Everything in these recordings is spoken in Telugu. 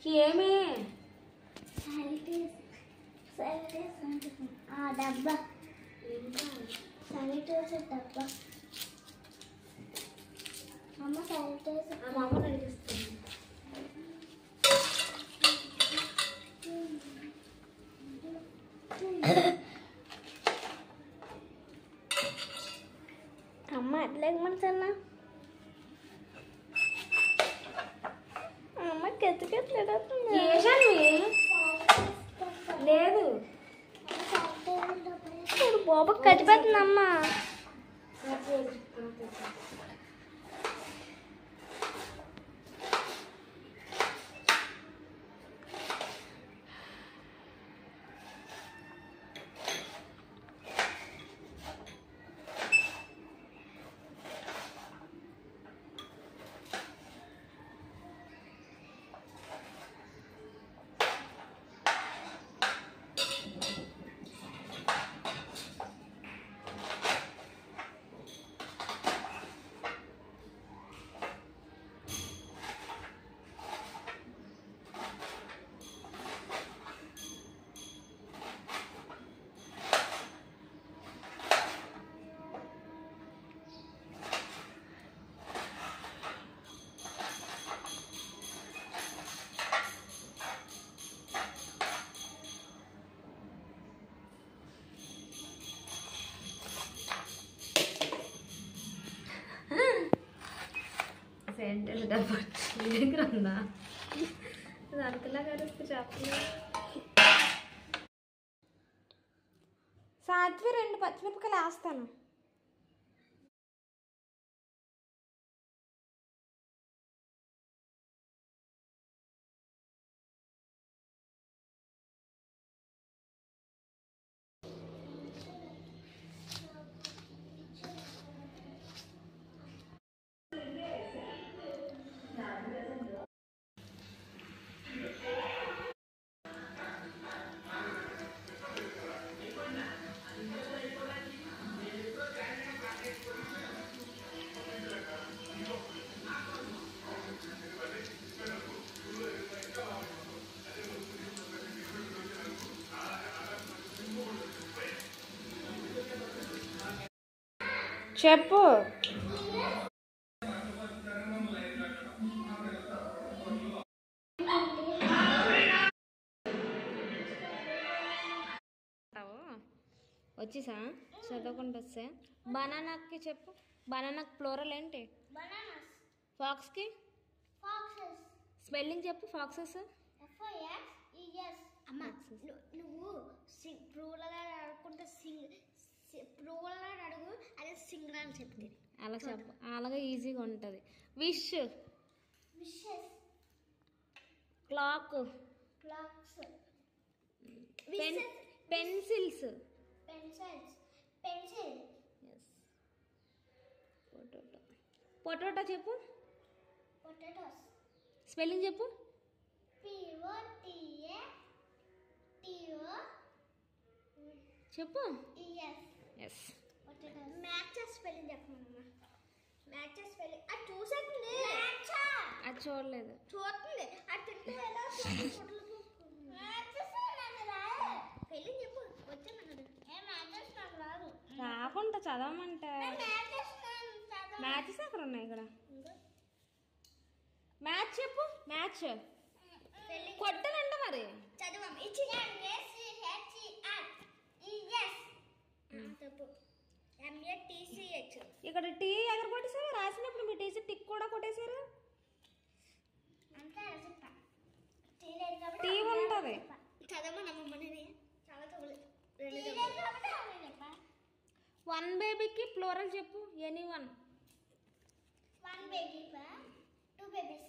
ఏమే డబ్బా శానిటైజర్ డబ్బా అమ్మ శానిటైజర్ మా అమ్మ నడిపిస్తుంది. అమ్మ ఎట్లేగమంటన్నా అమ్మ కెచ్చకెట్లేదు లేదు ఇప్పుడు బాబు కట్టిపోతుందమ్మ శానిటైజర్ డబ్బా దగ్గర ఉందా దానికల్లా కడిస్తే చెప్పలేదు. సాత్వి 2 పచ్చిమిరపకాయలు వేస్తాను. చెప్పు. వచ్చేసా చదవకుండా వస్తే బనానాకి చెప్పు. బనానాకి ప్లోరల్ ఏంటి? ఫాక్స్కి స్పెల్లింగ్ చెప్పు. ఫాక్సెస్ అమ్మ నువ్వు ప్లూరల్ అడుగుకుంటే ప్లూరల్ అడుగు అదే సింగులర్ అని చెప్తే అలా చెప్పు. అలాగే ఈజీగా ఉంటుంది. విష్ క్లాక్ పెన్సిల్స్ పొటాటో చెప్పు. స్పెల్లింగ్ చెప్పు. చెప్పు. ఎస్ మ్యాచెస్ స్పెల్లింగ్ చెప్పమమ్మా. మ్యాచెస్ స్పెల్లింగ్ అది చూసేస్తుంది. అది చూడలేదు. చూస్తుంది అది తింటే ఎలా స్పెల్లింగ్ చెప్పు. వచ్చామన్నది నాకు రాదు. రాకుండా చదవమంటే మ్యాచెస్ ఎక్కడ ఉన్నాయి ఇక్కడ? మ్యాచ్ చెప్పు. మ్యాచ్ కొట్టనంట మరి చదవం. ఇక్కడ టీ ఎక్కడ కొట్టేసారు? రాసినప్పుడు మీ టీచర్ టిక్ కూడా కొట్టేశారు. టీ ఉంటుంది. వన్ బేబీకి ప్లోరల్ చెప్పు. Any one. 1 baby, 2 babies,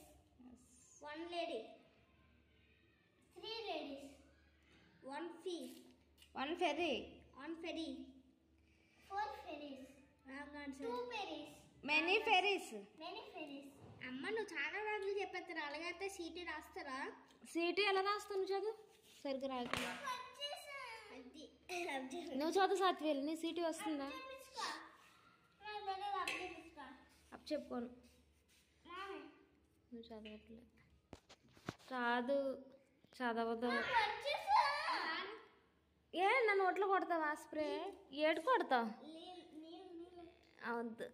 1 lady, 3 ladies, 1 fee, 1 ferry, 1 ferry, 4 ferries, 2 ferries, many ferries. అమ్మ నువ్వు చాలా రోజులు చెప్పేస్తారా? అలాగైతే సీటీ రాస్తారా? సీటీ ఎలా రాస్తాను? చదువు సరిగ్గా రాక నువ్వు చదువు సాత్వేలు. నీ సీటీ వస్తుందా? అప్ చెప్పుకోను. నువ్వు చదవట్లేదు. రాదు, చదవదు. ఏ నన్ను ఒట్లు కొడతావా స్ప్రే? ఏడు కొడతావు? అవద్దు.